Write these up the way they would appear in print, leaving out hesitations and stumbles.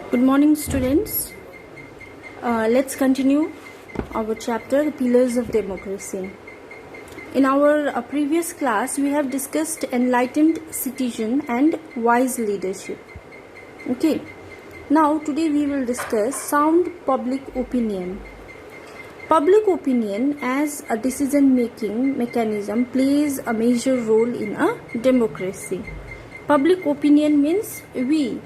Good morning, students. Let's continue our chapter, The Pillars of Democracy. In our previous class, we have discussed enlightened citizen and wise leadership. Okay. Now, today we will discuss sound public opinion. Public opinion as a decision-making mechanism plays a major role in a democracy. Public opinion means we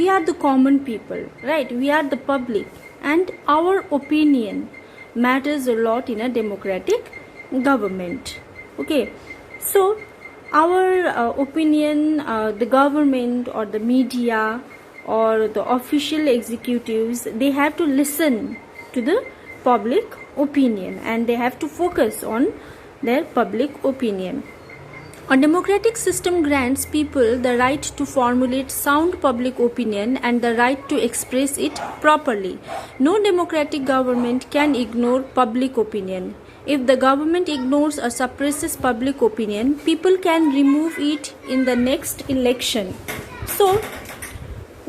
are the common people, right? We are the public, and our opinion matters a lot in a democratic government. Okay, so our opinion, the government or the media or the official executives, they have to listen to the public opinion and they have to focus on their public opinion. A democratic system grants people the right to formulate sound public opinion and the right to express it properly. No democratic government can ignore public opinion. If the government ignores or suppresses public opinion, people can remove it in the next election. So,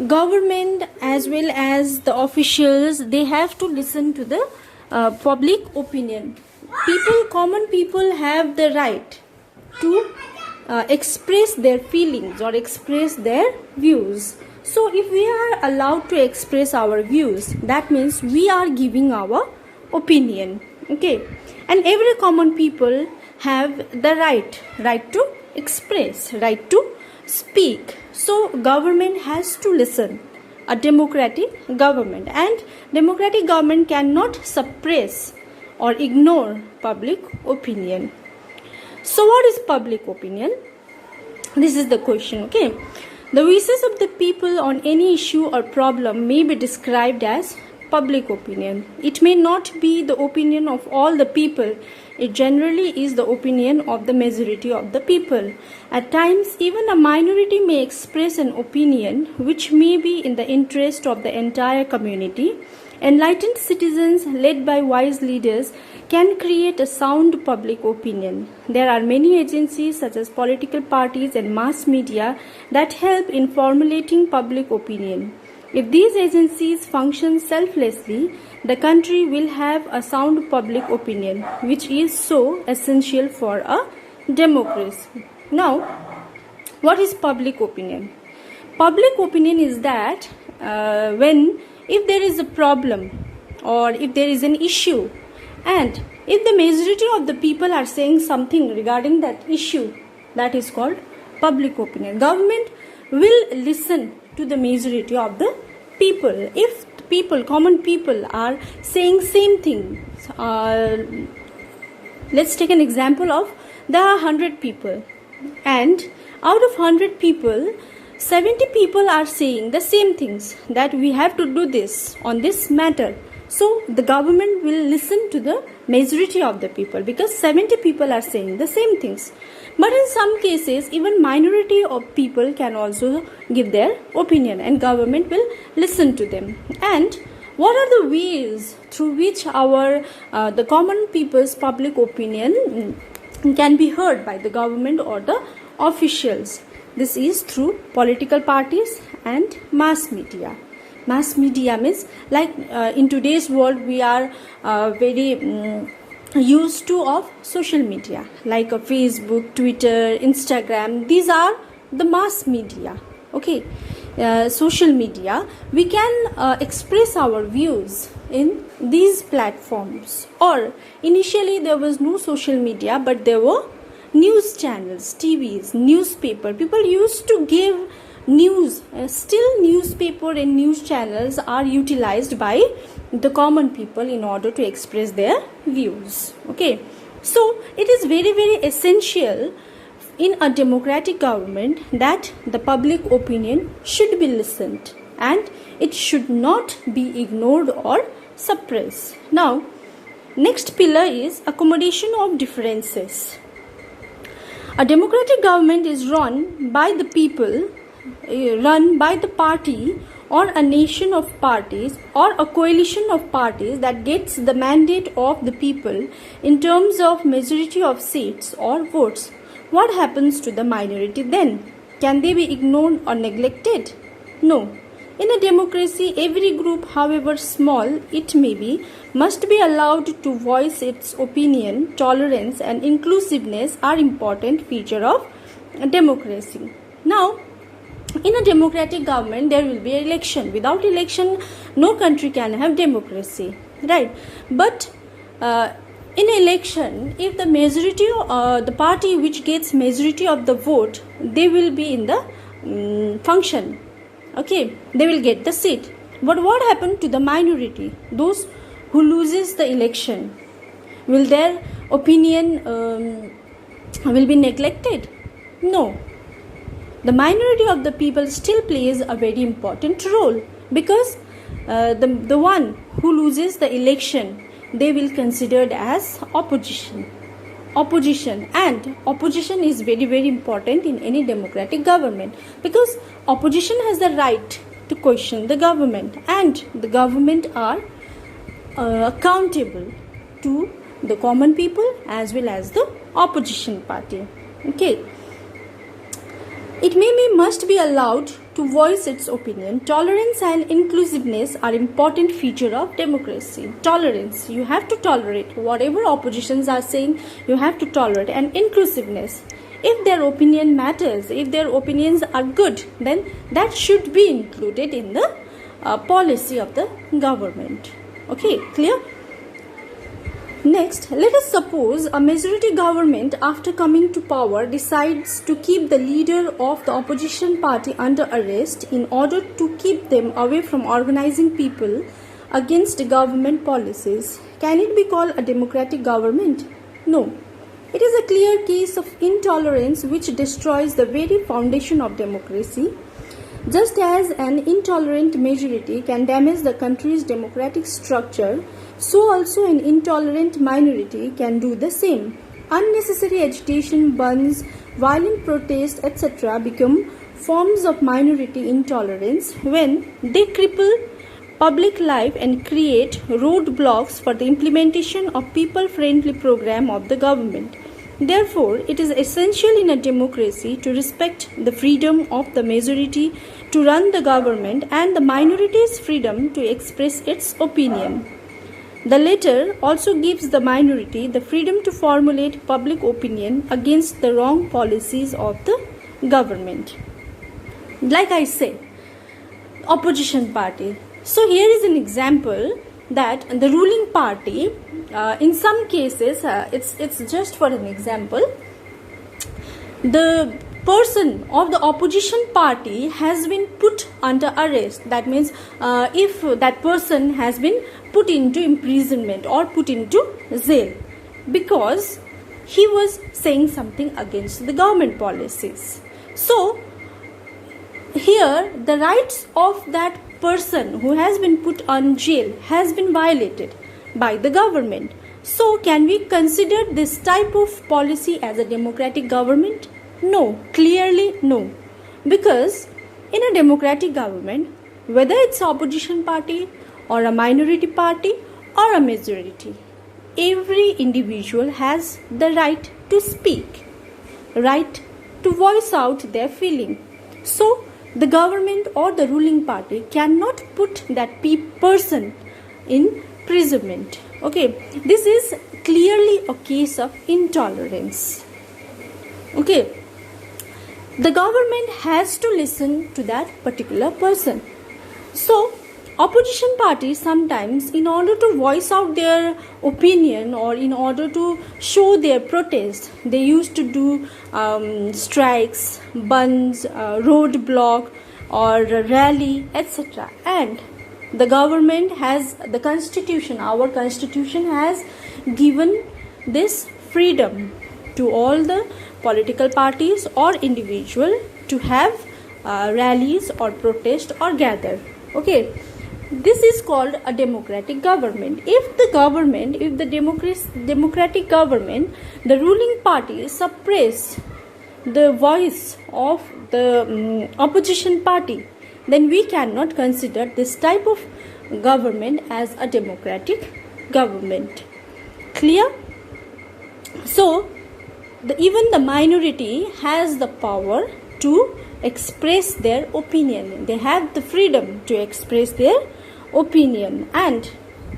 government as well as the officials, they have to listen to the public opinion. Common people have the right to express their feelings or express their views. So if we are allowed to express our views, that means we are giving our opinion. Okay, and every common people have the right to express, right to speak. So government has to listen. A democratic government, and democratic government cannot suppress or ignore public opinion. So what is public opinion? This is the question, okay? The wishes of the people on any issue or problem may be described as public opinion. It may not be the opinion of all the people. It generally is the opinion of the majority of the people. At times, even a minority may express an opinion which may be in the interest of the entire community. Enlightened citizens led by wise leaders can create a sound public opinion. There are many agencies such as political parties and mass media that help in formulating public opinion. If these agencies function selflessly, the country will have a sound public opinion, which is so essential for a democracy. Now, what is public opinion? Public opinion is that if there is a problem or if there is an issue, and if the majority of the people are saying something regarding that issue, that is called public opinion. Government will listen to the majority of the people. If common people are saying same thing, let's take an example of there are 100 people, and out of 100 people, 70 people are saying the same things, that we have to do this on this matter. So the government will listen to the majority of the people because 70 people are saying the same things. But in some cases, even minority of people can also give their opinion and government will listen to them. And what are the ways through which the common people's public opinion can be heard by the government or the officials? This is through political parties and mass media. Mass media means like in today's world we are very used to of social media like Facebook, Twitter, Instagram. These are the mass media. Okay, social media. We can express our views in these platforms. Or initially there was no social media, but there were news channels, TVs, newspaper. People used to give news. Still newspaper and news channels are utilized by the common people in order to express their views. Okay, so it is very essential in a democratic government that the public opinion should be listened and it should not be ignored or suppressed. Now, next pillar is accommodation of differences. A democratic government is run by the people, run by the party or a nation of parties or a coalition of parties that gets the mandate of the people in terms of majority of seats or votes. What happens to the minority then? Can they be ignored or neglected? No. In a democracy, every group, however small it may be, must be allowed to voice its opinion. Tolerance and inclusiveness are important features of democracy. Now, in a democratic government, there will be an election. Without election, no country can have democracy, right? But in election, if the majority, the party which gets majority of the vote, they will be in the function. Okay, they will get the seat. But what happened to the minority? Those who loses the election, will their opinion will be neglected? No. The minority of the people still plays a very important role, because the one who loses the election, they will considered as opposition, and opposition is very, very important in any democratic government, because opposition has the right to question the government, and the government are accountable to the common people as well as the opposition party. Okay, it must be allowed to voice its opinion. Tolerance and inclusiveness are important feature of democracy. Tolerance, you have to tolerate whatever oppositions are saying, you have to tolerate. And inclusiveness, if their opinion matters, if their opinions are good, then that should be included in the policy of the government. Okay, clear? Next, let us suppose a majority government, after coming to power, decides to keep the leader of the opposition party under arrest in order to keep them away from organizing people against government policies. Can it be called a democratic government? No. It is a clear case of intolerance which destroys the very foundation of democracy. Just as an intolerant majority can damage the country's democratic structure, so also an intolerant minority can do the same. Unnecessary agitation, burns, violent protest, etc. become forms of minority intolerance when they cripple public life and create roadblocks for the implementation of people-friendly program of the government. Therefore, it is essential in a democracy to respect the freedom of the majority to run the government and the minority's freedom to express its opinion. The latter also gives the minority the freedom to formulate public opinion against the wrong policies of the government. Like I said, opposition party. So here is an example that the ruling party, in some cases, it's just for an example, the person of the opposition party has been put under arrest. That means if that person has been put into imprisonment or put into jail because he was saying something against the government policies. So here the rights of that person who has been put on jail has been violated by the government. So can we consider this type of policy as a democratic government? No, clearly no. Because in a democratic government, whether it's opposition party or a minority party or a majority, every individual has the right to speak, right to voice out their feeling. So the government or the ruling party cannot put that person in imprisonment. Okay, this is clearly a case of intolerance. Okay, the government has to listen to that particular person. So opposition parties sometimes, in order to voice out their opinion or in order to show their protest, they used to do strikes, burns, roadblock or rally, etc. And the government has, the constitution, our constitution has given this freedom to all the political parties or individual to have rallies or protest or gather. Okay, this is called a democratic government. If the democratic government, the ruling party suppress the voice of the opposition party, then we cannot consider this type of government as a democratic government. Clear? So even the minority has the power to express their opinion. They have the freedom to express their opinion, and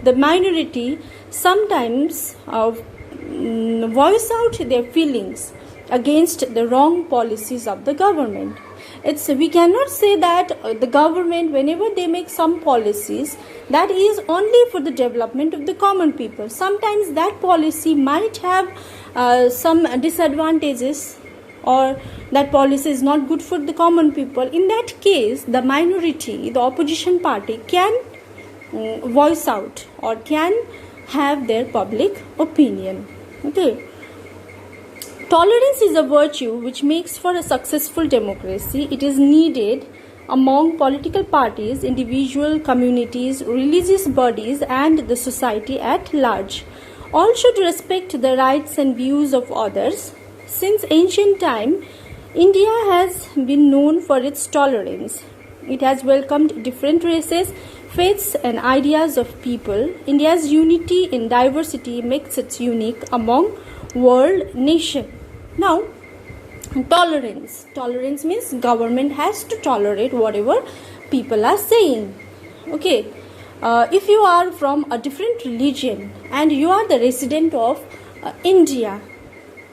the minority sometimes voice out their feelings against the wrong policies of the government. We cannot say that the government, whenever they make some policies, that is only for the development of the common people. Sometimes that policy might have some disadvantages, or that policy is not good for the common people. In that case, the minority, the opposition party, can voice out or can have their public opinion. Okay. Tolerance is a virtue which makes for a successful democracy. It is needed among political parties, individual communities, religious bodies, and the society at large. All should respect the rights and views of others. Since ancient time, India has been known for its tolerance. It has welcomed different races, faiths, and ideas of people. India's unity in diversity makes it unique among world nations. Now, tolerance. Tolerance means government has to tolerate whatever people are saying. Okay. If you are from a different religion and you are the resident of India,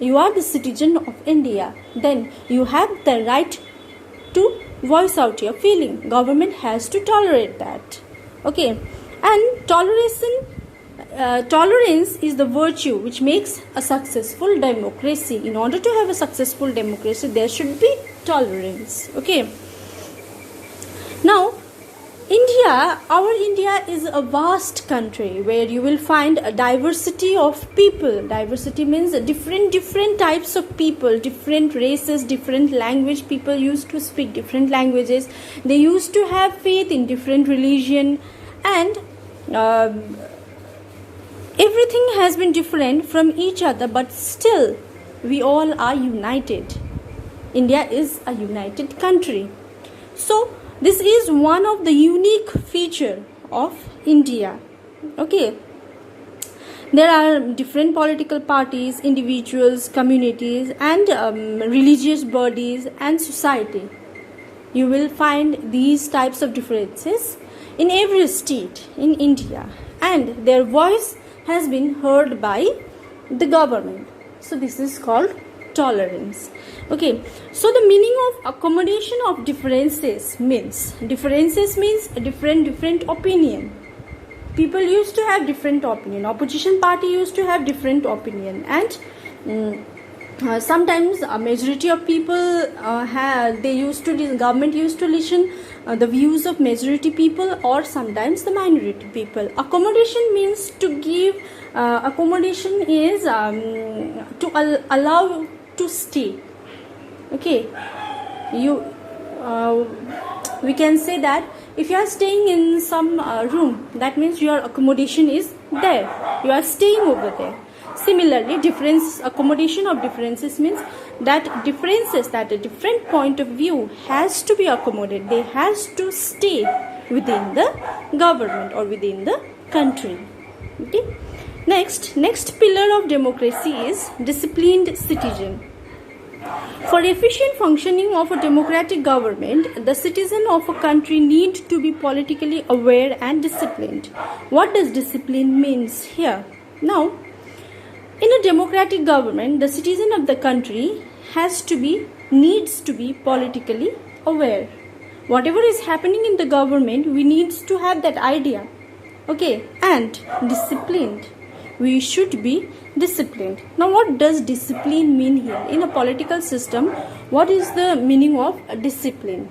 you are the citizen of India, then you have the right to voice out your feeling. Government has to tolerate that. Okay. And tolerance is the virtue which makes a successful democracy. In order to have a successful democracy, there should be tolerance. Okay. Now, our India is a vast country where you will find a diversity of people. Diversity means different types of people, different races, different language. People used to speak different languages. They used to have faith in different religion, and everything has been different from each other, but still we all are united. India is a united country. So this is one of the unique feature of India. Okay. There are different political parties, individuals, communities, and religious bodies and society. You will find these types of differences in every state in India, and their voice has been heard by the government. So this is called tolerance. Okay. So the meaning of accommodation of differences means a different opinion. People used to have different opinion. Opposition party used to have different opinion, and sometimes a majority of people government used to listen the views of majority people, or sometimes the minority people. Accommodation means to give. Accommodation is to allow to stay. Okay, we can say that if you are staying in some room, that means your accommodation is there. You are staying over there. Similarly, accommodation of differences means that a different point of view has to be accommodated. They has to stay within the government or within the country. Okay. Next pillar of democracy is disciplined citizen. For efficient functioning of a democratic government, the citizen of a country need to be politically aware and disciplined. What does discipline means here? Now, in a democratic government, the citizen of the country needs to be politically aware. Whatever is happening in the government, we need to have that idea. Okay, and disciplined. We should be disciplined. Now, what does discipline mean here? In a political system, what is the meaning of discipline?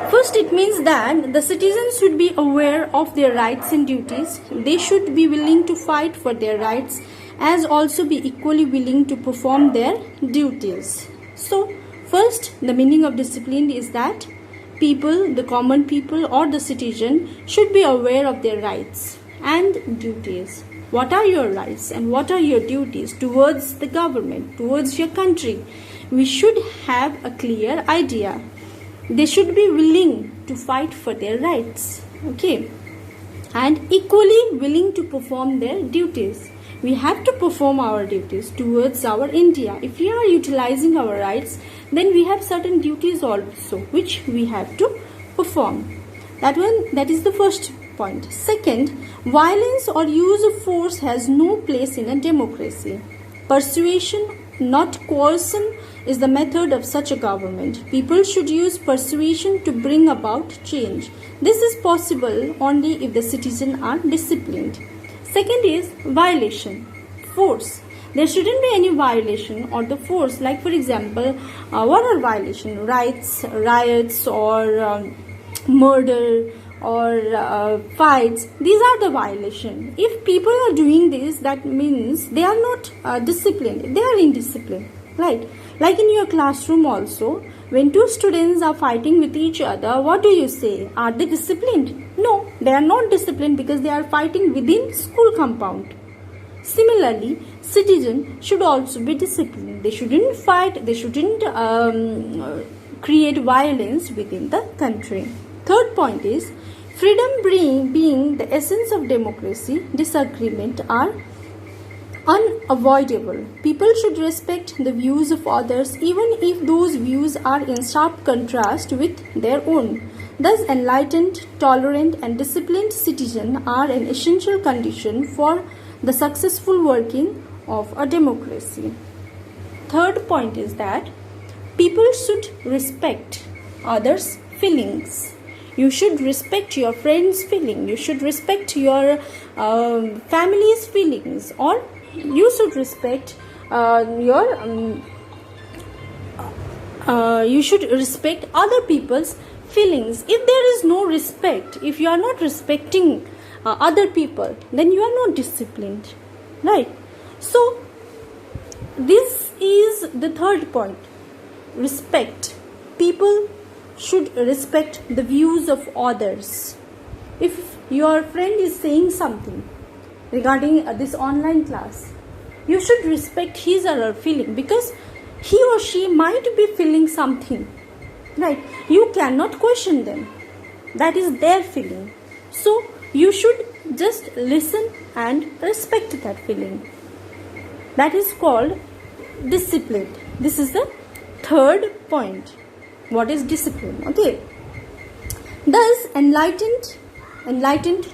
First, it means that the citizens should be aware of their rights and duties. They should be willing to fight for their rights, as also be equally willing to perform their duties. So, first, the meaning of discipline is that people, the common people or the citizen, should be aware of their rights and duties. What are your rights and what are your duties towards the government, towards your country? We should have a clear idea. They should be willing to fight for their rights. Okay. And equally willing to perform their duties. We have to perform our duties towards our India. If we are utilizing our rights, then we have certain duties also which we have to perform. That is the first point. Second, violence or use of force has no place in a democracy. Persuasion, not coercion, is the method of such a government. People should use persuasion to bring about change. This is possible only if the citizens are disciplined. Second is violation, force. There shouldn't be any violation or the force. Like for example, what are violation? Riots or murder or fights. These are the violation. If people are doing this, that means they are not disciplined. They are indisciplined, right? Like in your classroom also, when two students are fighting with each other, what do you say? Are they disciplined? No, they are not disciplined because they are fighting within school compound. Similarly, citizens should also be disciplined. They shouldn't fight. They shouldn't create violence within the country. Third point is, freedom being the essence of democracy, disagreement are unavoidable. People should respect the views of others even if those views are in sharp contrast with their own. Thus, enlightened, tolerant and disciplined citizens are an essential condition for the successful working of a democracy. Third point is that people should respect others' feelings. You should respect your friend's feeling. You should respect your family's feelings, or you should respect you should respect other people's feelings. If there is no respect, if you are not respecting other people, then you are not disciplined, right? So this is the third point. Respect. People should respect the views of others. If your friend is saying something regarding this online class, you should respect his or her feeling, because he or she might be feeling something, right? You cannot question them. That is their feeling. So you should just listen and respect that feeling. That is called discipline. This is the third point. What is discipline? Okay. Thus, enlightened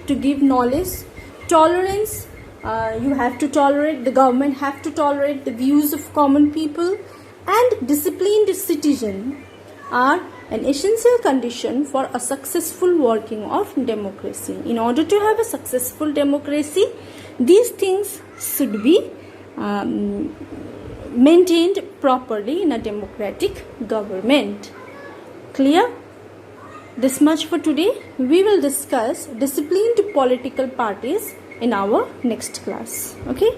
to give knowledge, tolerance. You have to tolerate, the government have to tolerate the views of common people, and disciplined citizen are an essential condition for a successful working of democracy. In order to have a successful democracy, these things should be maintained properly in a democratic government. Clear? This much for today. We will discuss disciplined political parties in our next class. Okay?